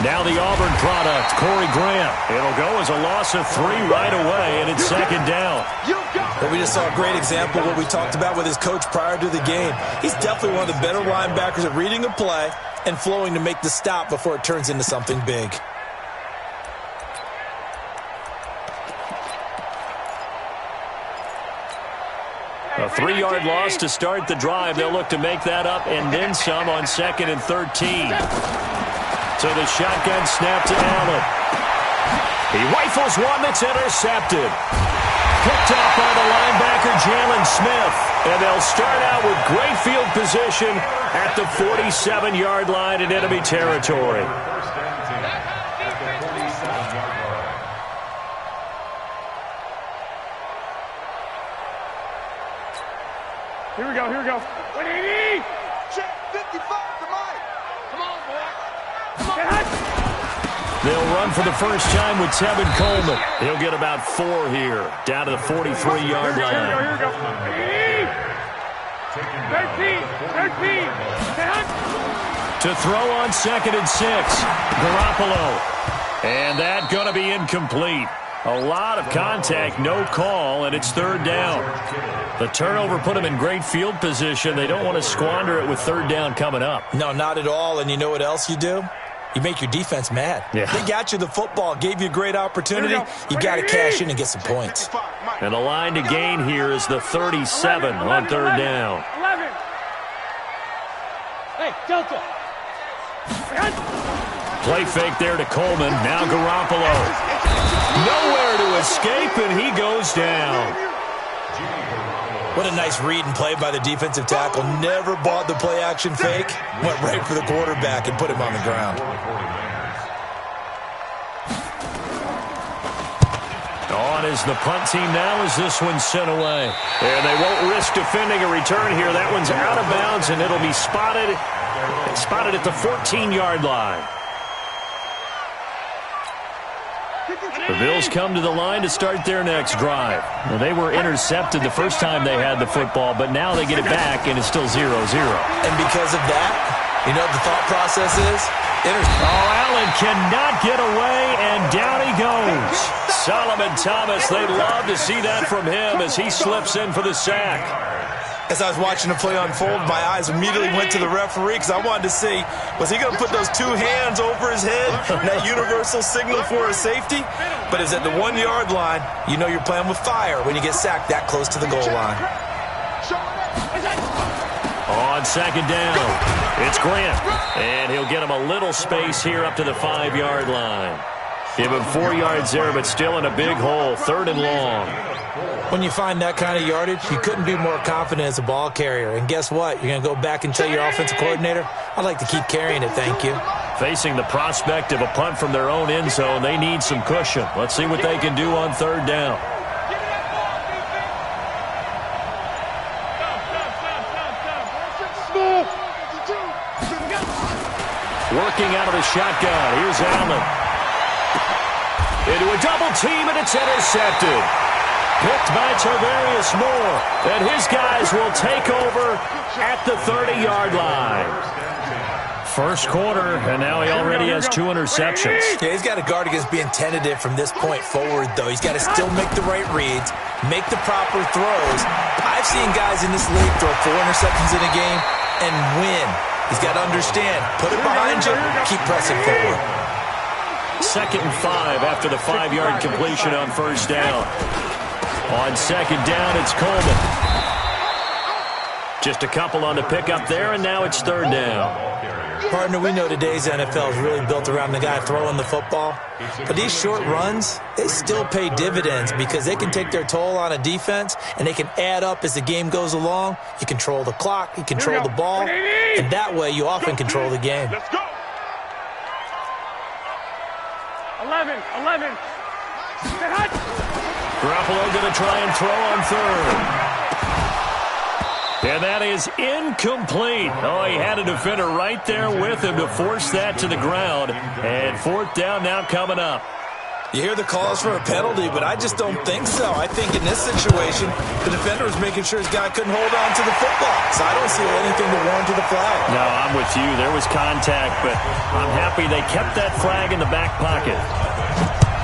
Now the Auburn product, Corey Graham. It'll go as a loss of 3 right away, and it's second down. Well, we just saw a great example of what we talked about with his coach prior to the game. He's definitely one of the better linebackers at reading a play and flowing to make the stop before it turns into something big. A 3-yard loss to start the drive. They'll look to make that up and then some on 2nd and 13. So the shotgun snap to Allen. He rifles one that's intercepted. Picked up by the linebacker, Jalen Smith. And they'll start out with great field position at the 47-yard line in enemy territory. Here we go, here we go. 180! Check 55 to Mike. Come on, boy. Come on. They'll run for the first time with Tevin Coleman. He'll get about 4 here, down to the 43-yard line. Here we go, here we go. 13. To throw on 2nd and 6, Garoppolo. And that going to be incomplete. A lot of contact, no call, and it's 3rd down. The turnover put them in great field position. They don't want to squander it with 3rd down coming up. No, not at all. And you know what else you do? You make your defense mad. Yeah. They got you the football, gave you a great opportunity. You got to cash in and get some points. And the line to gain here is the 37 on 3rd down. 11. Hey, Delta. Play fake there to Coleman. Now Garoppolo. Nowhere to escape, and he goes down. What a nice read and play by the defensive tackle. Never bought the play-action fake. Went right for the quarterback and put him on the ground. On is the punt team now as this one's sent away. And they won't risk defending a return here. That one's out of bounds, and it'll be spotted at the 14-yard line. The Bills come to the line to start their next drive. Well, they were intercepted the first time they had the football, but now they get it back, and it's still 0-0. And because of that, you know what the thought process is? Allen cannot get away, and down he goes. Solomon Thomas, they'd love to see that from him as he slips in for the sack. As I was watching the play unfold, my eyes immediately went to the referee because I wanted to see, was he going to put those 2 hands over his head, that universal signal for a safety? But it's at the 1-yard line. You know you're playing with fire when you get sacked that close to the goal line. On 2nd down, it's Grant. And he'll get him a little space here up to the 5-yard line. Give him 4 yards there, but still in a big hole, 3rd and long. When you find that kind of yardage, you couldn't be more confident as a ball carrier. And guess what? You're going to go back and tell your offensive coordinator, I'd like to keep carrying it, thank you. Facing the prospect of a punt from their own end zone, they need some cushion. Let's see what they can do on 3rd down. Working out of the shotgun. Here's Allen. Into a double team, and it's intercepted. Picked by Tarvarius Moore. And his guys will take over at the 30-yard line. First quarter, and now he already has 2 interceptions. Yeah, he's got to guard against being tentative from this point forward, though. He's got to still make the right reads, make the proper throws. I've seen guys in this league throw 4 interceptions in a game and win. He's got to understand, put it behind you, keep pressing forward. 2nd and 5 after the 5-yard completion on 1st down. On 2nd down, it's Coleman. Just a couple on the pickup there, and now it's 3rd down. Partner, we know today's NFL is really built around the guy throwing the football. But these short runs, they still pay dividends because they can take their toll on a defense, and they can add up as the game goes along. You control the clock, you control the ball, and that way you often control the game. Let's go. 11. Garoppolo going to try and throw on 3rd. And that is incomplete. Oh, he had a defender right there with him to force that to the ground. And 4th down now coming up. You hear the calls for a penalty, but I just don't think so. I think in this situation, the defender was making sure his guy couldn't hold on to the football. So I don't see anything to warrant to the flag. No, I'm with you. There was contact, but I'm happy they kept that flag in the back pocket.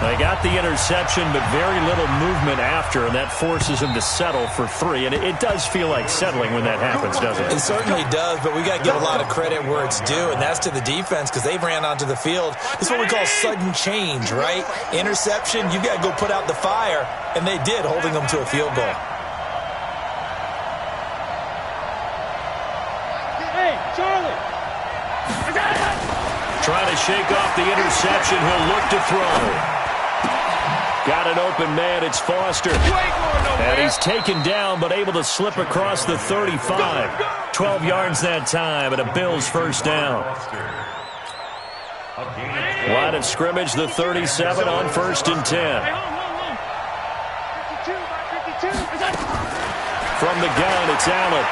They got the interception, but very little movement after, and that forces him to settle for 3. And it does feel like settling when that happens, doesn't it? It certainly does, but we got to give a lot of credit where it's due, and that's to the defense because they ran onto the field. It's what we call sudden change, right? Interception, you got to go put out the fire, and they did, holding them to a field goal. Hey, Charlie! I got it! Trying to shake off the interception. He'll look to throw. Got an open man. It's Foster. And he's taken down, but able to slip across the 35. 12 yards that time, and a Bills first down. Line of scrimmage, the 37 on 1st and 10. From the gun, it's Allen.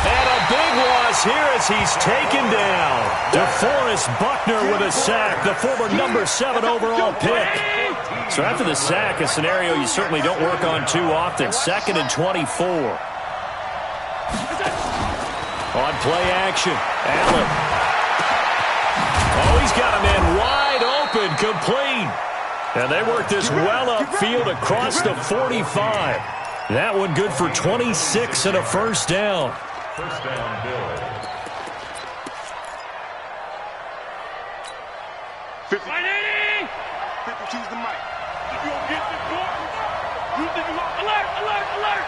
And a big loss here as he's taken down. DeForest Buckner with a sack, the former number 7 overall pick. So after the sack, a scenario you certainly don't work on too often. 2nd and 24. On play action, Allen. Oh, he's got a man wide open, complete. And they work this well upfield across the 45. That one good for 26 and a first down. First down, Bills. 50. 52's the mic. If you don't get this ball, you think you want alert, alert, alert.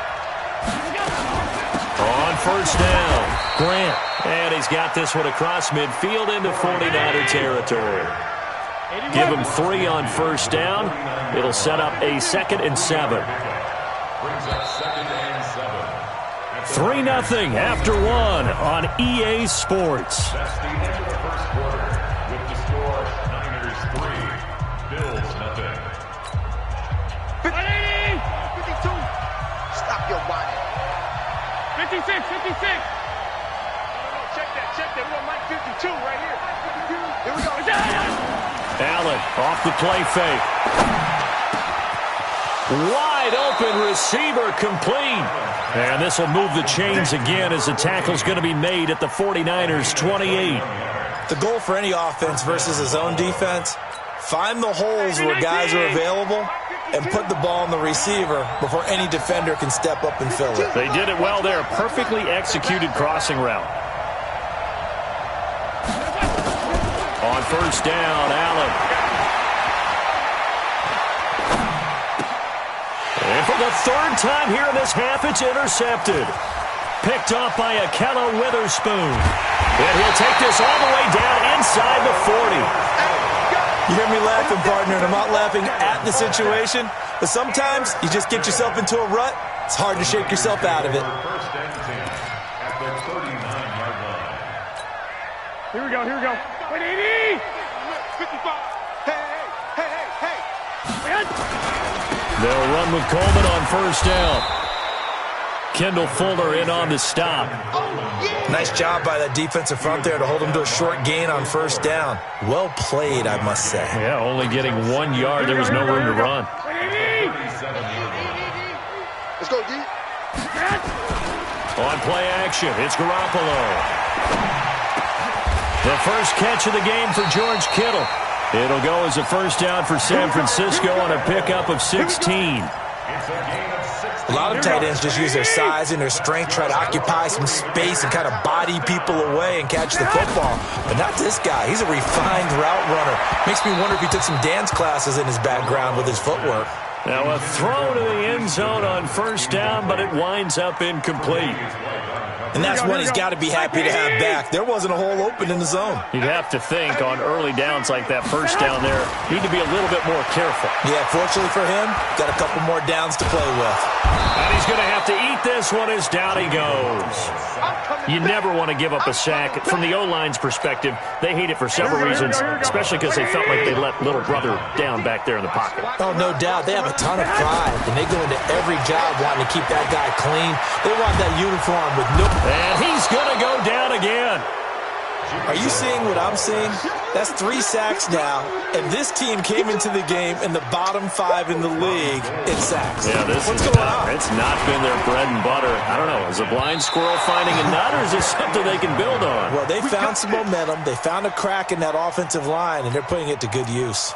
On first down, Grant. And he's got this one across midfield into 49er territory. Give him 3 on first down. It'll set up a 2nd and 7. Brings up 2nd and 7. 3-0 after 1 on EA Sports. That's the end of the first quarter with the score Niners 3, Bills nothing. 52. Stop your whining. 56, 56. Check that. We got Mike 52 right here. Here we go. Allen off the play fake. Wide open receiver complete. And this will move the chains again as the tackle's going to be made at the 49ers 28. The goal for any offense versus a zone defense, find the holes where guys are available and put the ball in the receiver before any defender can step up and fill it. They did it well there. Perfectly executed crossing route. On first down, Allen. And for the 3rd time here in this half, it's intercepted. Picked off by Akella Witherspoon. And he'll take this all the way down inside the 40. You hear me laughing, partner, and I'm not laughing at the situation, but sometimes you just get yourself into a rut. It's hard to shake yourself out of it. First and 10 at the 39-yard line. Here we go. 180. 55. Hey. They'll run with Coleman on first down. Kendall Fuller in on the stop. Nice job by that defensive front there to hold him to a short gain on first down. Well played, I must say. Yeah, only getting 1 yard. There was no room to run. Let's go, D. On play action, it's Garoppolo. The first catch of the game for George Kittle. It'll go as a first down for San Francisco on a pickup of 16. A lot of tight ends just use their size and their strength, try to occupy some space and kind of body people away and catch the football. But not this guy. He's a refined route runner. Makes me wonder if he took some dance classes in his background with his footwork. Now a throw to the end zone on first down, but it winds up incomplete. And that's one he's got to be happy to have back. There wasn't a hole open in the zone. You'd have to think on early downs like that first down there, need to be a little bit more careful. Yeah, fortunately for him, got a couple more downs to play with. And he's going to have to eat this one as down he goes. You never want to give up a sack. From the O-line's perspective, they hate it for several reasons, especially because they felt like they let little brother down back there in the pocket. Oh, no doubt. They have a ton of pride, and they go into every job wanting to keep that guy clean. They want that uniform with no... And he's going to go down again. Are you seeing what I'm seeing? That's 3 sacks now, and this team came into the game in the bottom 5 in the league in sacks. Yeah, What's going on? It's not been their bread and butter. I don't know. Is a blind squirrel finding a nut, or is this something they can build on? Well, they found some momentum. They found a crack in that offensive line, and they're putting it to good use.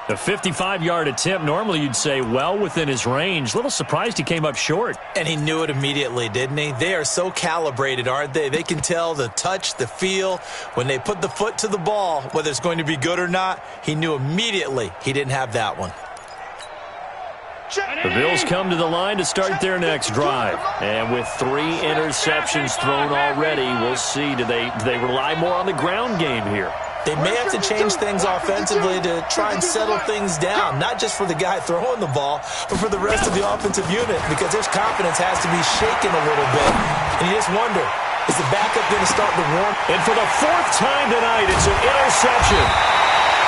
A 55-yard attempt, normally you'd say well within his range. A little surprised he came up short. And he knew it immediately, didn't he? They are so calibrated, aren't they? They can tell the touch, the feel. When they put the foot to the ball, whether it's going to be good or not, he knew immediately he didn't have that one. The Bills come to the line to start their next drive. And with 3 interceptions thrown already, we'll see. Do they rely more on the ground game here? They may have to change things offensively to try and settle things down, not just for the guy throwing the ball, but for the rest of the offensive unit, because their confidence has to be shaken a little bit. And you just wonder, is the backup going to start to warm? And for the 4th time tonight, it's an interception.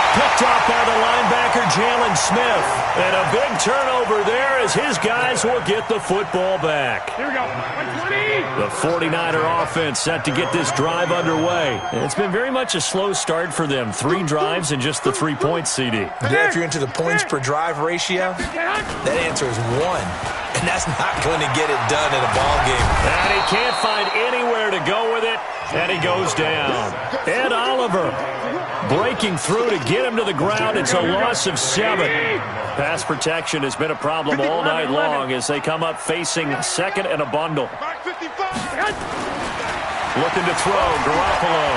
Picked off by the linebacker, Jalen Smith. And a big turnover there as his guys will get the football back. Here we go. 120. The 49er offense set to get this drive underway. And it's been very much a slow start for them. 3 drives and just the 3 points, CD. Yeah, if you're into the points per drive ratio, that answer is 1. And that's not going to get it done in a ball game. And he can't find anywhere to go with it. And he goes down. Ed Oliver breaking through to get him to the ground. It's a loss of 7. Pass protection has been a problem all night long as they come up facing second and a bundle. Looking to throw, Garoppolo.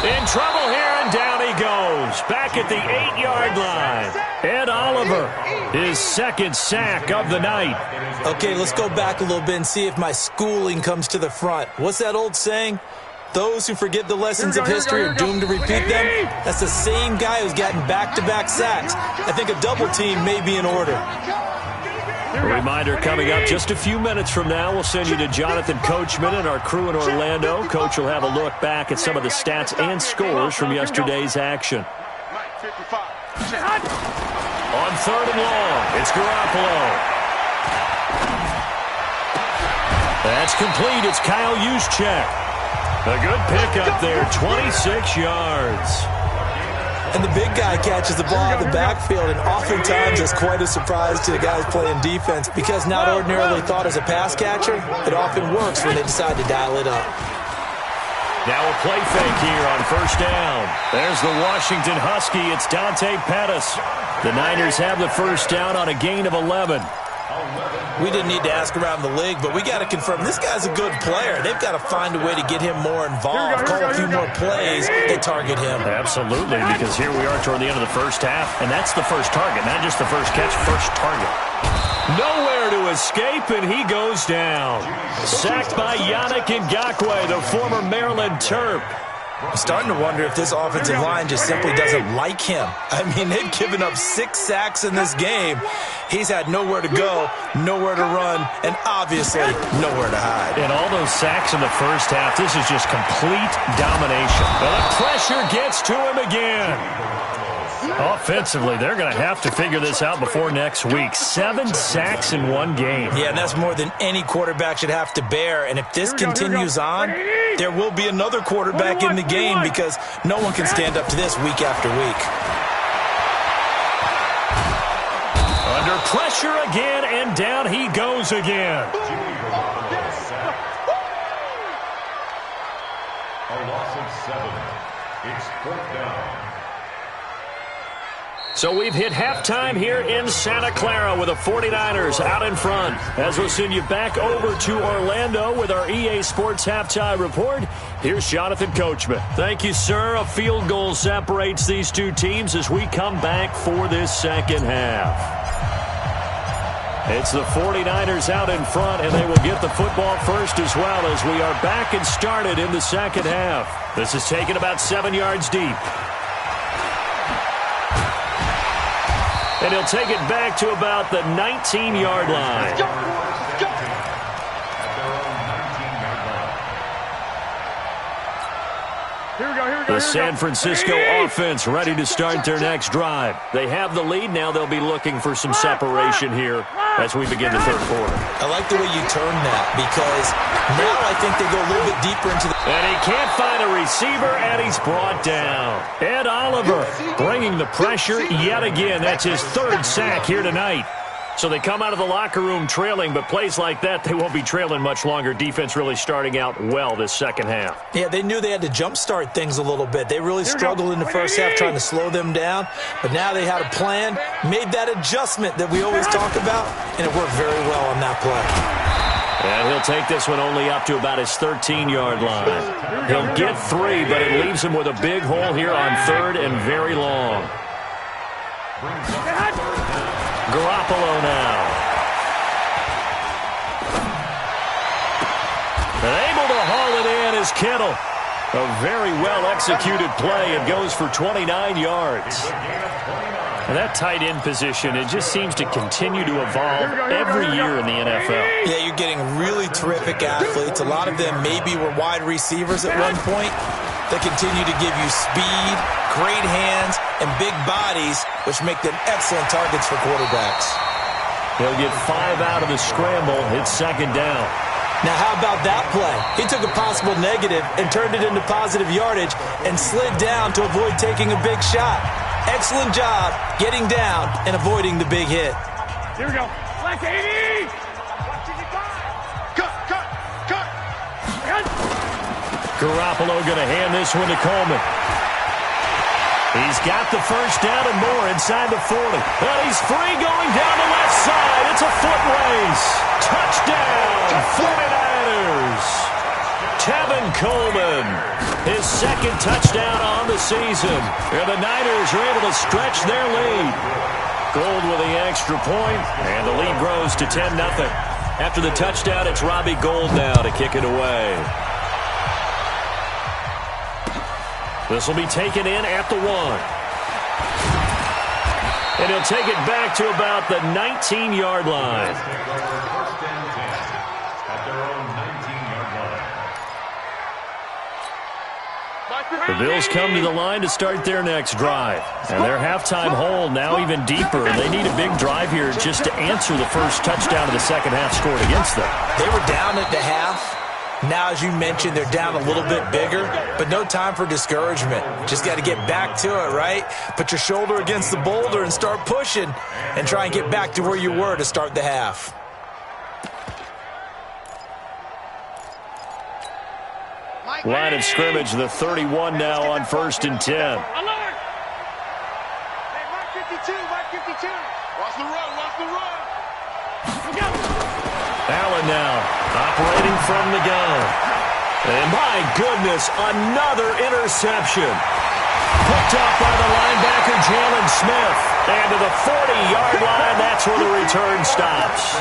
In trouble here, and down he goes. Back at the 8-yard line. Ed Oliver, his 2nd sack of the night. Okay, let's go back a little bit and see if my schooling comes to the front. What's that old saying? Those who forget the lessons of history are doomed to repeat them. That's the same guy who's gotten back-to-back sacks. I think a double team may be in order. A reminder coming up just a few minutes from now. We'll send you to Jonathan Coachman and our crew in Orlando. Coach will have a look back at some of the stats and scores from yesterday's action. On 3rd and long, it's Garoppolo. That's complete. It's Kyle Juszczyk. A good pickup there, 26 yards. And the big guy catches the ball out of the backfield, and oftentimes it's quite a surprise to the guys playing defense because not ordinarily thought as a pass catcher, it often works when they decide to dial it up. Now a play fake here on 1st down. There's the Washington Husky. It's Dante Pettis. The Niners have the 1st down on a gain of 11. We didn't need to ask around the league, but we got to confirm this guy's a good player. They've got to find a way to get him more involved, call a few more plays, and target him. Absolutely, because here we are toward the end of the 1st half, and that's the first target, not just the first catch, first target. Nowhere to escape, and he goes down. Sacked by Yannick Ngakoue, the former Maryland Terp. I'm starting to wonder if this offensive line just simply doesn't like him. I mean, they've given up 6 sacks in this game. He's had nowhere to go, nowhere to run, and obviously nowhere to hide. And all those sacks in the 1st half, this is just complete domination. Well, the pressure gets to him again. Offensively, they're going to have to figure this out before next week. 7 sacks in 1 game. Yeah, and that's more than any quarterback should have to bear. And if this continues on, there will be another quarterback in the game because no one can stand up to this week after week. Under pressure again, and down he goes again. A loss of 7. It's 4th down. So we've hit halftime here in Santa Clara with the 49ers out in front. As we'll send you back over to Orlando with our EA Sports Halftime Report, here's Jonathan Coachman. Thank you, sir. A field goal separates these 2 teams as we come back for this 2nd half. It's the 49ers out in front, and they will get the football first as well as we are back and started in the 2nd half. This is taken about 7 yards deep. And he'll take it back to about the 19-yard line. The San Francisco offense ready to start their next drive. They have the lead. Now they'll be looking for some separation here as we begin the third quarter. I like the way you turn that because now I think they go a little bit deeper into the... And he can't find a receiver, and he's brought down. Ed Oliver bringing the pressure yet again. That's his third sack here tonight. So they come out of the locker room trailing, but plays like that, they won't be trailing much longer. Defense really starting out well this second half. Yeah, they knew they had to jumpstart things a little bit. They really struggled in the first half trying to slow them down, but now they had a plan, made that adjustment that we always talk about, and it worked very well on that play. And he'll take this one only up to about his 13-yard line. He'll get 3, but it leaves him with a big hole here on third and very long. Garoppolo now. And able to haul it in is Kittle. A very well-executed play. It goes for 29 yards. And that tight end position, it just seems to continue to evolve every year in the NFL. Yeah, you're getting really terrific athletes. A lot of them maybe were wide receivers at one point. They continue to give you speed, great hands, and big bodies, which make them excellent targets for quarterbacks. He'll get 5 out of the scramble. It's second down. Now, how about that play? He took a possible negative and turned it into positive yardage and slid down to avoid taking a big shot. Excellent job getting down and avoiding the big hit. Here we go. Black 80! Cut! Garoppolo going to hand this one to Coleman. He's got the first down and more inside the 40. And he's free going down the left side. It's a foot race. Touchdown, 49ers. Tevin Coleman, his second touchdown on the season. And the Niners are able to stretch their lead. Gold with the extra point, and the lead grows to 10-0. After the touchdown, it's Robbie Gould now to kick it away. This will be taken in at the 1. And he'll take it back to about the 19-yard line. The Bills come to the line to start their next drive. And their halftime hole now even deeper. And they need a big drive here just to answer the first touchdown of the second half scored against them. They were down at the half. Now, as you mentioned, they're down a little bit bigger, but no time for discouragement. Just got to get back to it, right? Put your shoulder against the boulder and start pushing and try and get back to where you were to start the half. Line of scrimmage, the 31 now on 1st and 10. Hey, Mark 52. Watch the run. Allen now operating from the gun. And my goodness, another interception. Picked up by the linebacker, Jalen Smith. And to the 40-yard line, that's where the return stops.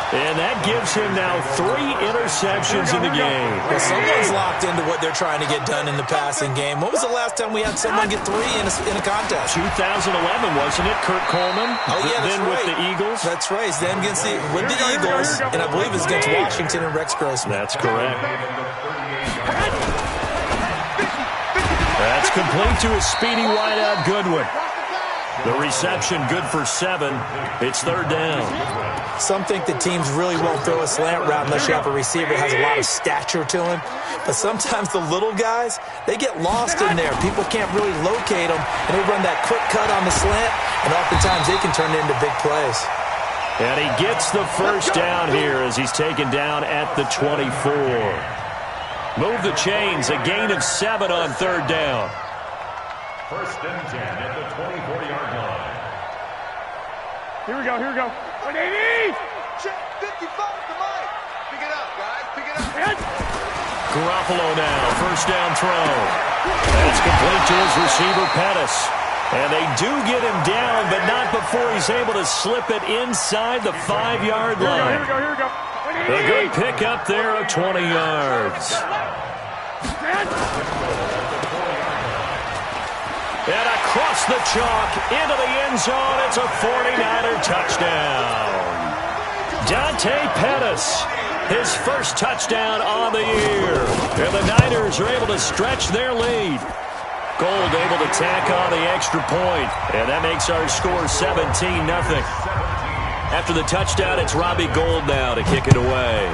And that gives him now 3 interceptions in the game. Well, someone's locked into what they're trying to get done in the passing game. When was the last time we had someone get 3 in a contest? 2011, wasn't it? Kurt Coleman. Oh, yeah, that's then right. with the Eagles. That's right. Then with the Eagles, and I believe it's against Washington and Rex Grossman. That's correct. That's complete to a speedy wideout Goodwin. The reception good for 7. It's third down. Some think that teams really won't throw a slant route unless you have a receiver that has a lot of stature to him. But sometimes the little guys, they get lost in there. People can't really locate them, and they run that quick cut on the slant, and oftentimes they can turn it into big plays. And he gets the first down here as he's taken down at the 24. Move the chains, a gain of 7 on third down. 1st and 10 at the 24-yard line. Here we go. 180! Check 55 to Mike. Pick it up, guys. Pick it up. Garoppolo now, first down throw. That's complete to his receiver, Pettis. And they do get him down, but not before he's able to slip it inside the 5-yard line. Here we go. A good pick up there of 20 yards. And across the chalk, into the end zone, it's a 49er touchdown. Dante Pettis his first touchdown on the year. And the Niners are able to stretch their lead. Gold able to tack on the extra point, and that makes our score 17-0. After the touchdown, it's Robbie Gould now to kick it away.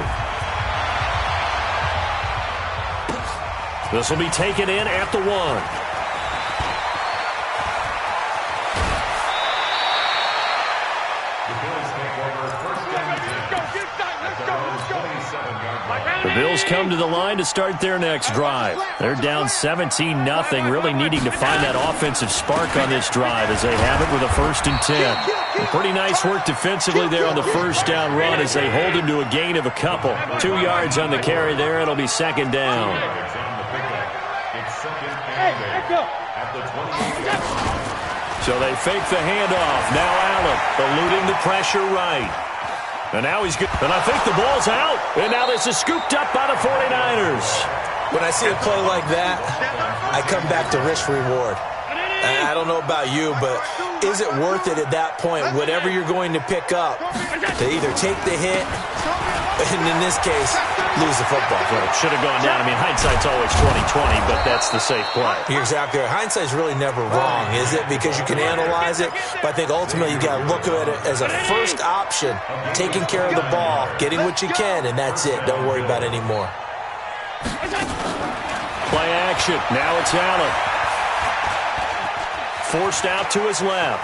This will be taken in at the 1. The Bills come to the line to start their next drive. They're down 17-0, really needing to find that offensive spark on this drive as they have it with a 1st and 10. Pretty nice work defensively there on the first down run as they hold him to a gain of a couple. 2 yards on the carry there. It'll be 2nd down. So they fake the handoff. Now Allen eluding the pressure right. And now he's good. And I think the ball's out. And now this is scooped up by the 49ers. When I see a play like that, I come back to risk reward. I don't know about you, but is it worth it at that point, whatever you're going to pick up, to either take the hit, and in this case, lose the football? Well, it should have gone down. I mean, hindsight's always 20/20, but that's the safe play. You're exactly right. Hindsight's really never wrong, is it? Because you can analyze it, but I think ultimately you got to look at it as a first option, taking care of the ball, getting what you can, and that's it. Don't worry about it anymore. Play action. Now it's Allen. Forced out to his left.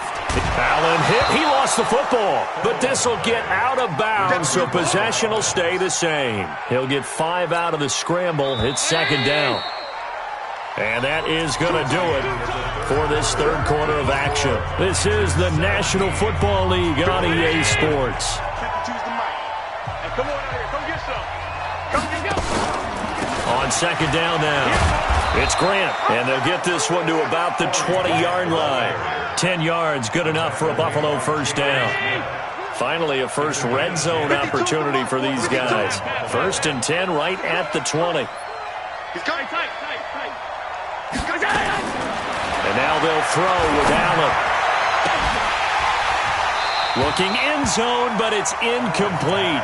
Allen hit. He lost the football. But this will get out of bounds, so possession will stay the same. He'll get 5 out of the scramble. It's 2nd down. And that is going to do it for this third quarter of action. This is the National Football League on EA Sports. Come on out here. Come get some. Come get some. On 2nd down now. It's Grant, and they'll get this one to about the 20-yard line. 10 yards, good enough for a Buffalo first down. Finally, a first red zone opportunity for these guys. 1st and 10 right at the 20. And now they'll throw with Allen. Looking end zone, but it's incomplete.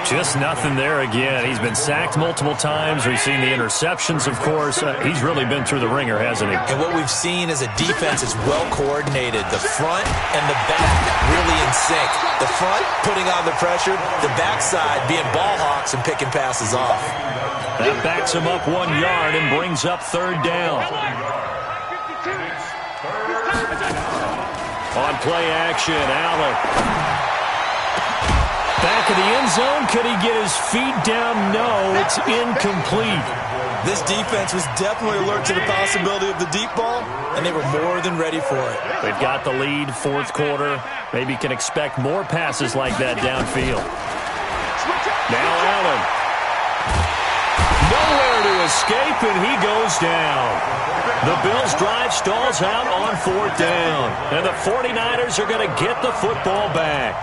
Just nothing there again. He's been sacked multiple times. We've seen the interceptions, of course. He's really been through the ringer, hasn't he? And what we've seen is a defense that's well coordinated. The front and the back really in sync. The front putting on the pressure, the backside being ball hawks and picking passes off. That backs him up 1 yard and brings up 3rd down. On play action, Allen. Back of the end zone. Could he get his feet down? No, it's incomplete. This defense was definitely alert to the possibility of the deep ball, and they were more than ready for it. They've got the lead, 4th quarter. Maybe can expect more passes like that downfield. Now Allen. Nowhere to escape, and he goes down. The Bills' drive stalls out on 4th down, and the 49ers are going to get the football back.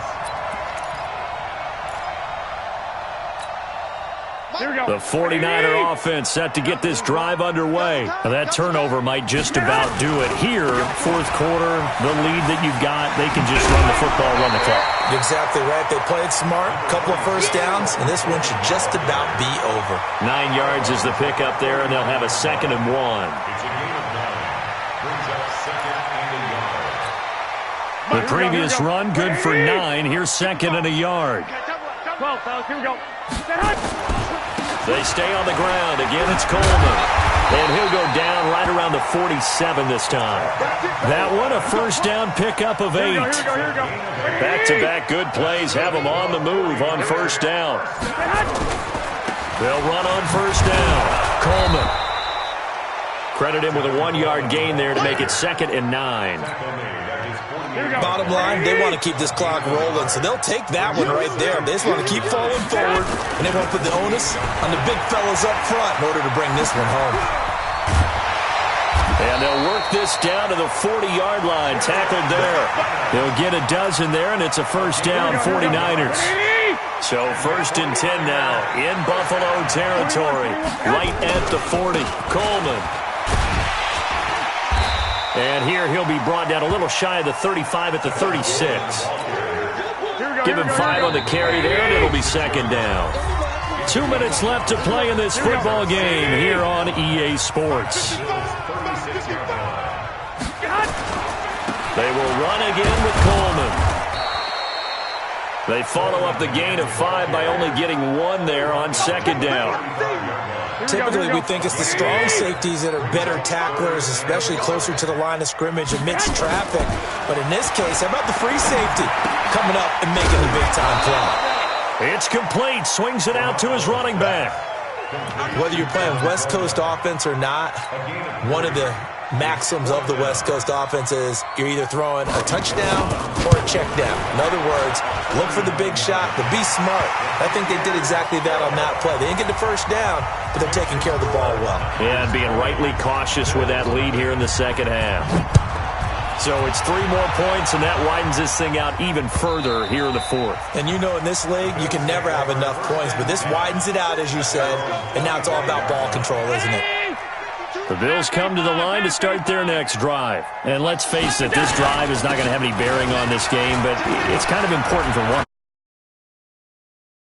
The 49er offense set to get this drive underway. Now that turnover might just about do it here. 4th quarter, the lead that you've got, they can just run the football, run the clock. You're exactly right. They played smart, couple of first downs, and this one should just about be over. 9 yards is the pickup there, and they'll have a 2nd and 1. It's a gain of 9. Brings up 2nd and a yard. The previous run, good for 9. Here's 2nd and a yard. 12, fellas. Here we go. They stay on the ground. Again, it's Coleman. And he'll go down right around the 47 this time. That one, a first down pickup of 8. Back-to-back good plays have them on the move on first down. They'll run on first down. Coleman. Credit him with a 1-yard gain there to make it 2nd and 9. Bottom line, they want to keep this clock rolling, so they'll take that one right there. They just want to keep falling forward, and they want to put the onus on the big fellas up front in order to bring this one home. And they'll work this down to the 40-yard line, tackled there. They'll get a dozen there, and it's a first down, 49ers. So 1st and 10 now in Buffalo territory, right at the 40. Coleman. And here he'll be brought down a little shy of the 35 at the 36. Give him 5 on the carry there, and it'll be 2nd down. 2 minutes left to play in this football game here on EA Sports. They will run again with Coleman. They follow up the gain of 5 by only getting 1 there on second down. Typically, we think it's the strong safeties that are better tacklers, especially closer to the line of scrimmage amidst traffic. But in this case, how about the free safety coming up and making the big-time play? It's complete. Swings it out to his running back. Whether you're playing West Coast offense or not, one of the maxims of the West Coast offense is you're either throwing a touchdown or a check down. In other words, look for the big shot, but be smart. I think they did exactly that on that play. They didn't get the first down, but they're taking care of the ball well. Yeah, and being rightly cautious with that lead here in the second half. So it's 3 more points, and that widens this thing out even further here in the fourth. And you know in this league, you can never have enough points, but this widens it out, as you said, and now it's all about ball control, isn't it? The Bills come to the line to start their next drive. And let's face it, this drive is not going to have any bearing on this game, but it's kind of important for one.